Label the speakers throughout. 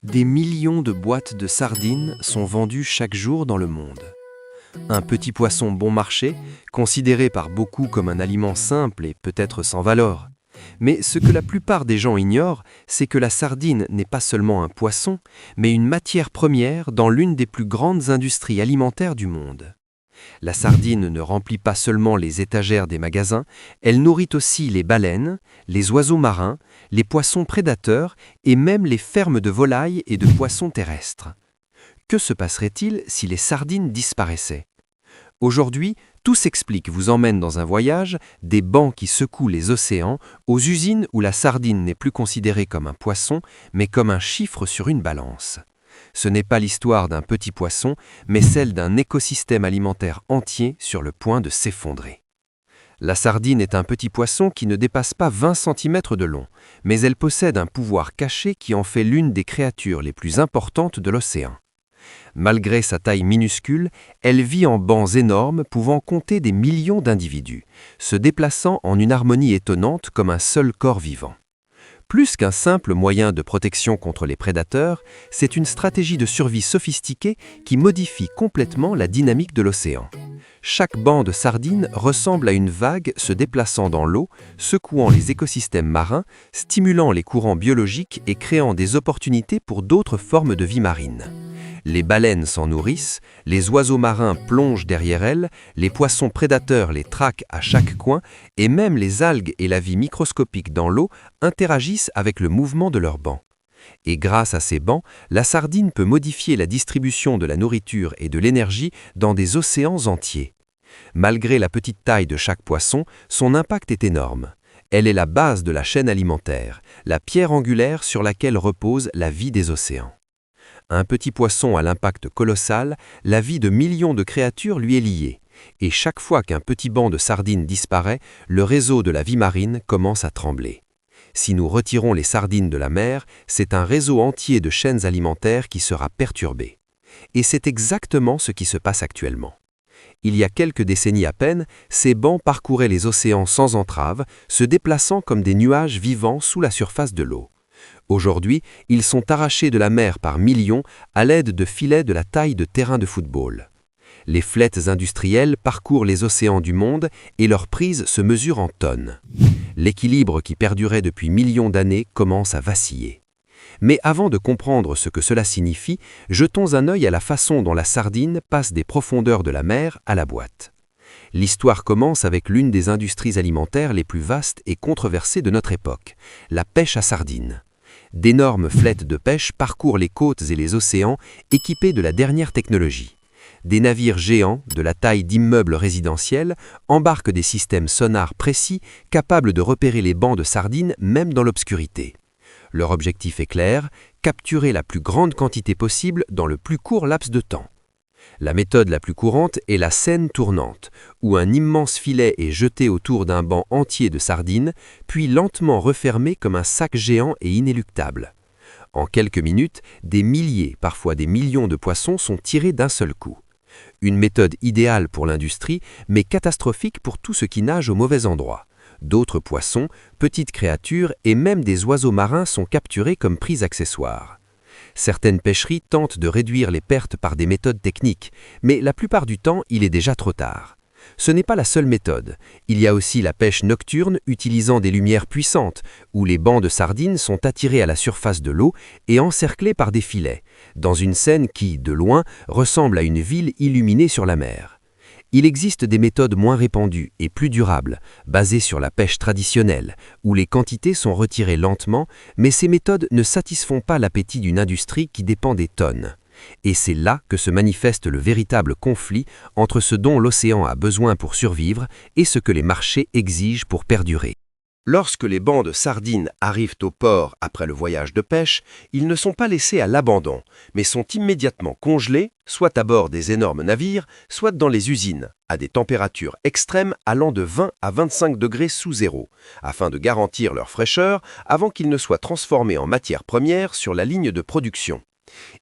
Speaker 1: Des millions de boîtes de sardines sont vendues chaque jour dans le monde. Un petit poisson bon marché, considéré par beaucoup comme un aliment simple et peut-être sans valeur. Mais ce que la plupart des gens ignorent, c'est que la sardine n'est pas seulement un poisson, mais une matière première dans l'une des plus grandes industries alimentaires du monde. La sardine ne remplit pas seulement les étagères des magasins, elle nourrit aussi les baleines, les oiseaux marins, les poissons prédateurs et même les fermes de volailles et de poissons terrestres. Que se passerait-il si les sardines disparaissaient ? Aujourd'hui, Tout s'explique vous emmène dans un voyage, des bancs qui secouent les océans, aux usines où la sardine n'est plus considérée comme un poisson, mais comme un chiffre sur une balance. Ce n'est pas l'histoire d'un petit poisson, mais celle d'un écosystème alimentaire entier sur le point de s'effondrer. La sardine est un petit poisson qui ne dépasse pas 20 cm de long, mais elle possède un pouvoir caché qui en fait l'une des créatures les plus importantes de l'océan. Malgré sa taille minuscule, elle vit en bancs énormes pouvant compter des millions d'individus, se déplaçant en une harmonie étonnante comme un seul corps vivant. Plus qu'un simple moyen de protection contre les prédateurs, c'est une stratégie de survie sophistiquée qui modifie complètement la dynamique de l'océan. Chaque banc de sardines ressemble à une vague se déplaçant dans l'eau, secouant les écosystèmes marins, stimulant les courants biologiques et créant des opportunités pour d'autres formes de vie marine. Les baleines s'en nourrissent, les oiseaux marins plongent derrière elles, les poissons prédateurs les traquent à chaque coin, et même les algues et la vie microscopique dans l'eau interagissent avec le mouvement de leurs bancs. Et grâce à ces bancs, la sardine peut modifier la distribution de la nourriture et de l'énergie dans des océans entiers. Malgré la petite taille de chaque poisson, son impact est énorme. Elle est la base de la chaîne alimentaire, la pierre angulaire sur laquelle repose la vie des océans. Un petit poisson à l'impact colossal, la vie de millions de créatures lui est liée. Et chaque fois qu'un petit banc de sardines disparaît, le réseau de la vie marine commence à trembler. Si nous retirons les sardines de la mer, c'est un réseau entier de chaînes alimentaires qui sera perturbé. Et c'est exactement ce qui se passe actuellement. Il y a quelques décennies à peine, ces bancs parcouraient les océans sans entrave, se déplaçant comme des nuages vivants sous la surface de l'eau. Aujourd'hui, ils sont arrachés de la mer par millions à l'aide de filets de la taille de terrains de football. Les flottes industrielles parcourent les océans du monde et leur prise se mesure en tonnes. L'équilibre qui perdurait depuis millions d'années commence à vaciller. Mais avant de comprendre ce que cela signifie, jetons un œil à la façon dont la sardine passe des profondeurs de la mer à la boîte. L'histoire commence avec l'une des industries alimentaires les plus vastes et controversées de notre époque, la pêche à sardines. D'énormes flottes de pêche parcourent les côtes et les océans équipés de la dernière technologie. Des navires géants, de la taille d'immeubles résidentiels, embarquent des systèmes sonars précis capables de repérer les bancs de sardines même dans l'obscurité. Leur objectif est clair, capturer la plus grande quantité possible dans le plus court laps de temps. La méthode la plus courante est la seine tournante, où un immense filet est jeté autour d'un banc entier de sardines, puis lentement refermé comme un sac géant et inéluctable. En quelques minutes, des milliers, parfois des millions de poissons sont tirés d'un seul coup. Une méthode idéale pour l'industrie, mais catastrophique pour tout ce qui nage au mauvais endroit. D'autres poissons, petites créatures et même des oiseaux marins sont capturés comme prise accessoire. Certaines pêcheries tentent de réduire les pertes par des méthodes techniques, mais la plupart du temps, il est déjà trop tard. Ce n'est pas la seule méthode. Il y a aussi la pêche nocturne utilisant des lumières puissantes, où les bancs de sardines sont attirés à la surface de l'eau et encerclés par des filets, dans une scène qui, de loin, ressemble à une ville illuminée sur la mer. Il existe des méthodes moins répandues et plus durables, basées sur la pêche traditionnelle, où les quantités sont retirées lentement, mais ces méthodes ne satisfont pas l'appétit d'une industrie qui dépend des tonnes. Et c'est là que se manifeste le véritable conflit entre ce dont l'océan a besoin pour survivre et ce que les marchés exigent pour perdurer. Lorsque les bancs de sardines arrivent au port après le voyage de pêche, ils ne sont pas laissés à l'abandon, mais sont immédiatement congelés, soit à bord des énormes navires, soit dans les usines, à des températures extrêmes allant de 20 à 25 degrés sous zéro, afin de garantir leur fraîcheur avant qu'ils ne soient transformés en matière première sur la ligne de production.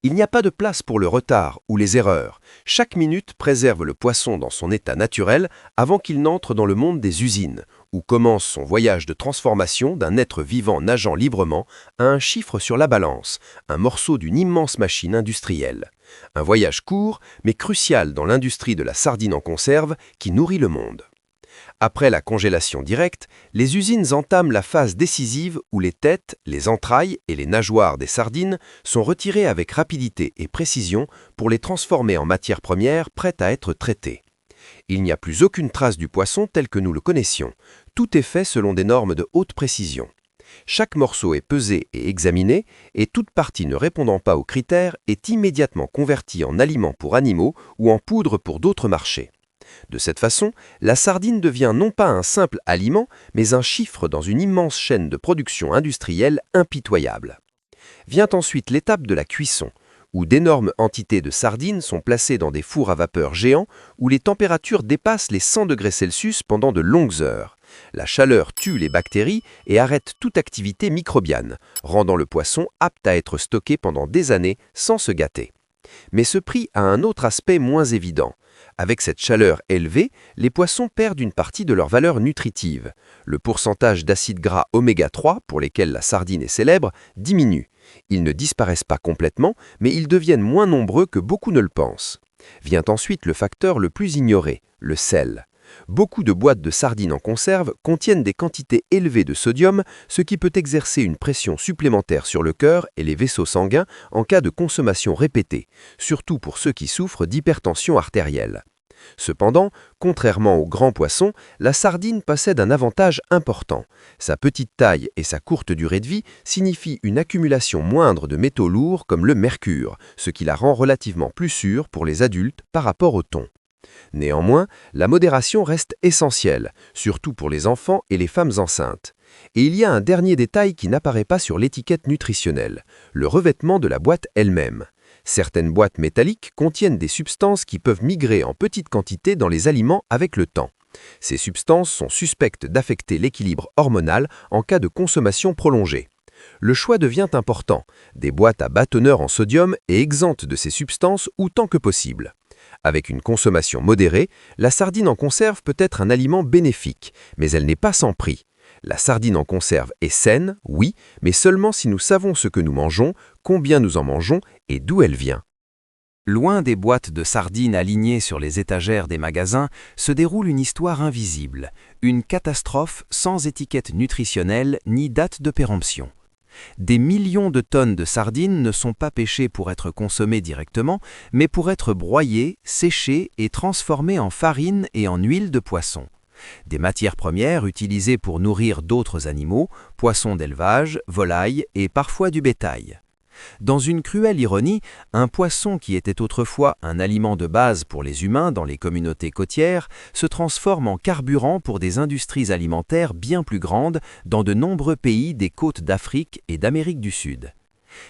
Speaker 1: Il n'y a pas de place pour le retard ou les erreurs. Chaque minute préserve le poisson dans son état naturel avant qu'il n'entre dans le monde des usines, où commence son voyage de transformation d'un être vivant nageant librement à un chiffre sur la balance, un morceau d'une immense machine industrielle. Un voyage court, mais crucial dans l'industrie de la sardine en conserve qui nourrit le monde. Après la congélation directe, les usines entament la phase décisive où les têtes, les entrailles et les nageoires des sardines sont retirées avec rapidité et précision pour les transformer en matière première prête à être traitée. Il n'y a plus aucune trace du poisson tel que nous le connaissions. Tout est fait selon des normes de haute précision. Chaque morceau est pesé et examiné, et toute partie ne répondant pas aux critères est immédiatement convertie en aliment pour animaux ou en poudre pour d'autres marchés. De cette façon, la sardine devient non pas un simple aliment, mais un chiffre dans une immense chaîne de production industrielle impitoyable. Vient ensuite l'étape de la cuisson, où d'énormes entités de sardines sont placées dans des fours à vapeur géants où les températures dépassent les 100 degrés Celsius pendant de longues heures. La chaleur tue les bactéries et arrête toute activité microbienne, rendant le poisson apte à être stocké pendant des années sans se gâter. Mais ce prix a un autre aspect moins évident. Avec cette chaleur élevée, les poissons perdent une partie de leur valeur nutritive. Le pourcentage d'acides gras oméga 3, pour lesquels la sardine est célèbre, diminue. Ils ne disparaissent pas complètement, mais ils deviennent moins nombreux que beaucoup ne le pensent. Vient ensuite le facteur le plus ignoré, le sel. Beaucoup de boîtes de sardines en conserve contiennent des quantités élevées de sodium, ce qui peut exercer une pression supplémentaire sur le cœur et les vaisseaux sanguins en cas de consommation répétée, surtout pour ceux qui souffrent d'hypertension artérielle. Cependant, contrairement aux grands poissons, la sardine possède un avantage important. Sa petite taille et sa courte durée de vie signifient une accumulation moindre de métaux lourds comme le mercure, ce qui la rend relativement plus sûre pour les adultes par rapport au thon. Néanmoins, la modération reste essentielle, surtout pour les enfants et les femmes enceintes. Et il y a un dernier détail qui n'apparaît pas sur l'étiquette nutritionnelle, le revêtement de la boîte elle-même. Certaines boîtes métalliques contiennent des substances qui peuvent migrer en petite quantité dans les aliments avec le temps. Ces substances sont suspectes d'affecter l'équilibre hormonal en cas de consommation prolongée. Le choix devient important, des boîtes à bâtonneurs en sodium et exemptes de ces substances autant que possible. Avec une consommation modérée, la sardine en conserve peut être un aliment bénéfique, mais elle n'est pas sans prix. La sardine en conserve est saine, oui, mais seulement si nous savons ce que nous mangeons, combien nous en mangeons et d'où elle vient.
Speaker 2: Loin des boîtes de sardines alignées sur les étagères des magasins, se déroule une histoire invisible, une catastrophe sans étiquette nutritionnelle ni date de péremption. Des millions de tonnes de sardines ne sont pas pêchées pour être consommées directement, mais pour être broyées, séchées et transformées en farine et en huile de poisson. Des matières premières utilisées pour nourrir d'autres animaux, poissons d'élevage, volailles et parfois du bétail. Dans une cruelle ironie, un poisson qui était autrefois un aliment de base pour les humains dans les communautés côtières se transforme en carburant pour des industries alimentaires bien plus grandes dans de nombreux pays des côtes d'Afrique et d'Amérique du Sud.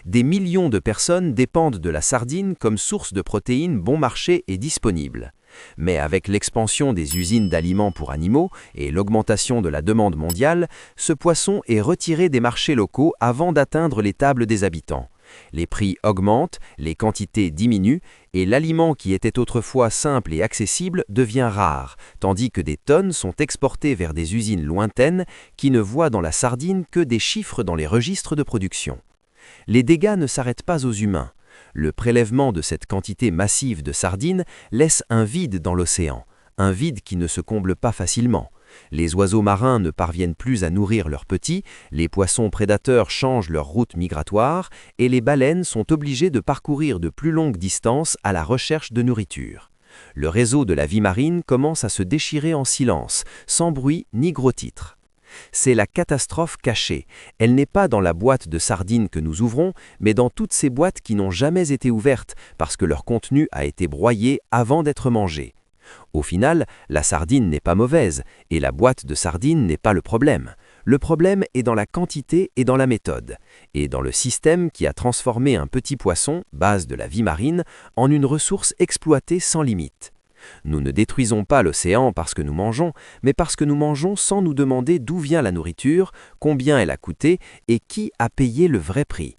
Speaker 2: Des millions de personnes dépendent de la sardine comme source de protéines bon marché et disponible. Mais avec l'expansion des usines d'aliments pour animaux et l'augmentation de la demande mondiale, ce poisson est retiré des marchés locaux avant d'atteindre les tables des habitants. Les prix augmentent, les quantités diminuent et l'aliment qui était autrefois simple et accessible devient rare, tandis que des tonnes sont exportées vers des usines lointaines qui ne voient dans la sardine que des chiffres dans les registres de production. Les dégâts ne s'arrêtent pas aux humains. Le prélèvement de cette quantité massive de sardines laisse un vide dans l'océan, un vide qui ne se comble pas facilement. Les oiseaux marins ne parviennent plus à nourrir leurs petits, les poissons prédateurs changent leur route migratoire et les baleines sont obligées de parcourir de plus longues distances à la recherche de nourriture. Le réseau de la vie marine commence à se déchirer en silence, sans bruit ni gros titres. C'est la catastrophe cachée. Elle n'est pas dans la boîte de sardines que nous ouvrons, mais dans toutes ces boîtes qui n'ont jamais été ouvertes parce que leur contenu a été broyé avant d'être mangé. Au final, la sardine n'est pas mauvaise et la boîte de sardines n'est pas le problème. Le problème est dans la quantité et dans la méthode, et dans le système qui a transformé un petit poisson, base de la vie marine, en une ressource exploitée sans limite. Nous ne détruisons pas l'océan parce que nous mangeons, mais parce que nous mangeons sans nous demander d'où vient la nourriture, combien elle a coûté et qui a payé le vrai prix.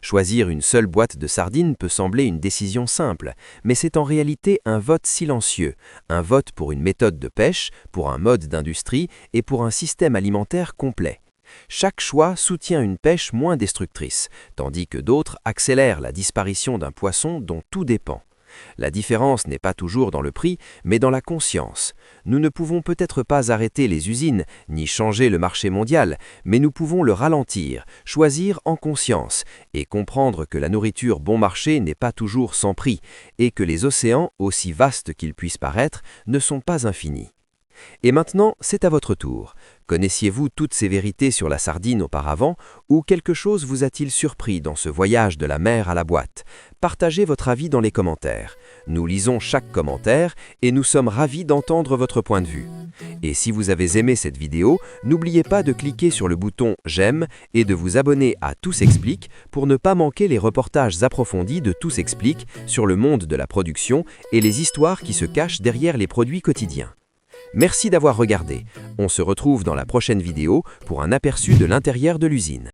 Speaker 1: Choisir une seule boîte de sardines peut sembler une décision simple, mais c'est en réalité un vote silencieux, un vote pour une méthode de pêche, pour un mode d'industrie et pour un système alimentaire complet. Chaque choix soutient une pêche moins destructrice, tandis que d'autres accélèrent la disparition d'un poisson dont tout dépend. La différence n'est pas toujours dans le prix, mais dans la conscience. Nous ne pouvons peut-être pas arrêter les usines, ni changer le marché mondial, mais nous pouvons le ralentir, choisir en conscience, et comprendre que la nourriture bon marché n'est pas toujours sans prix, et que les océans, aussi vastes qu'ils puissent paraître, ne sont pas infinis. Et maintenant, c'est à votre tour. Connaissiez-vous toutes ces vérités sur la sardine auparavant, ou quelque chose vous a-t-il surpris dans ce voyage de la mer à la boîte? Partagez votre avis dans les commentaires. Nous lisons chaque commentaire et nous sommes ravis d'entendre votre point de vue. Et si vous avez aimé cette vidéo, n'oubliez pas de cliquer sur le bouton « J'aime » et de vous abonner à Tout s'explique pour ne pas manquer les reportages approfondis de Tout s'explique sur le monde de la production et les histoires qui se cachent derrière les produits quotidiens. Merci d'avoir regardé. On se retrouve dans la prochaine vidéo pour un aperçu de l'intérieur de l'usine.